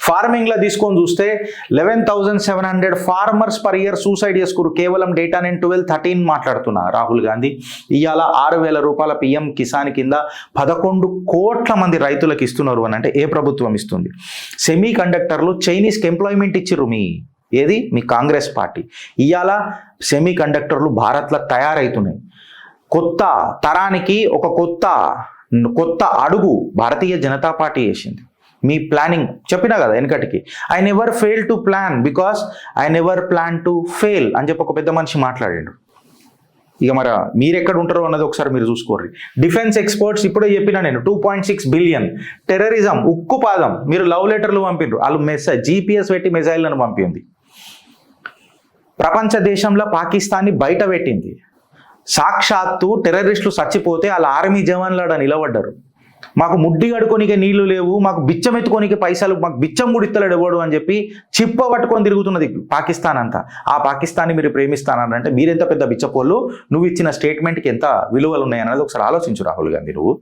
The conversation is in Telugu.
ఫార్మింగ్లో తీసుకొని చూస్తే 11,700 ఫార్మర్స్ పర్ ఇయర్ సూసైడ్ చేసుకురు. కేవలం డేటా నేను 12-13 మాట్లాడుతున్నా. రాహుల్ గాంధీ ఇవాళ 6,000 రూపాయల పిఎం కిసాన్ కింద 11 కోట్ల మంది రైతులకు ఇస్తున్నారు అని అంటే ఏ ప్రభుత్వం ఇస్తుంది? సెమీ కండక్టర్లు చైనీస్కి ఎంప్లాయ్మెంట్ ఇచ్చిర్రు మీ కాంగ్రెస్ పార్టీ. ఇవాళ సెమీ కండక్టర్లు భారత్లో తయారవుతున్నాయి. కొత్త తరానికి ఒక కొత్త అడుగు భారతీయ జనతా పార్టీ చేసింది. మీ ప్లానింగ్ చెప్పినా కదా వెనకటికి, I never fail to plan because I never plan to fail అని చెప్పి ఒక పెద్ద మనిషి మాట్లాడాడు. ఇక మరి మీరు ఎక్కడ ఉంటారో అన్నది ఒకసారి మీరు చూసుకోర్రి. డిఫెన్స్ ఎక్స్పోర్ట్స్ ఇప్పుడే చెప్పినా నేను 2.6 బిలియన్. టెర్రరిజం ఉక్కుపాదం, మీరు లవ్ లెటర్లు పంపిండ్రు, వాళ్ళు GPS పెట్టి మిసైల్లను పంపింది. ప్రపంచ దేశంలో పాకిస్తాన్ని బయట పెట్టింది. సాక్షాత్తు టెర్రరిస్టులు చచ్చిపోతే వాళ్ళ ఆర్మీ జవాన్లాడ నిలబడ్డారు. మాకు ముడ్డి కడుకోనికే నీళ్లు లేవు, మాకు బిచ్చం ఎత్తుకోనికే పైసలు, మాకు బిచ్చం కూడా ఇత్తలేడు ఎవడు అని చెప్పి చిప్ప పట్టుకొని తిరుగుతున్నది పాకిస్తాన్ అంతా. ఆ పాకిస్తాన్ని మీరు ప్రేమిస్తానంటే మీరెంత పెద్ద బిచ్చపోళ్ళు, నువ్వు ఇచ్చిన స్టేట్మెంట్కి ఎంత విలువలు ఉన్నాయన్నది ఒకసారి ఆలోచించు రాహుల్ గాంధీ నువ్వు.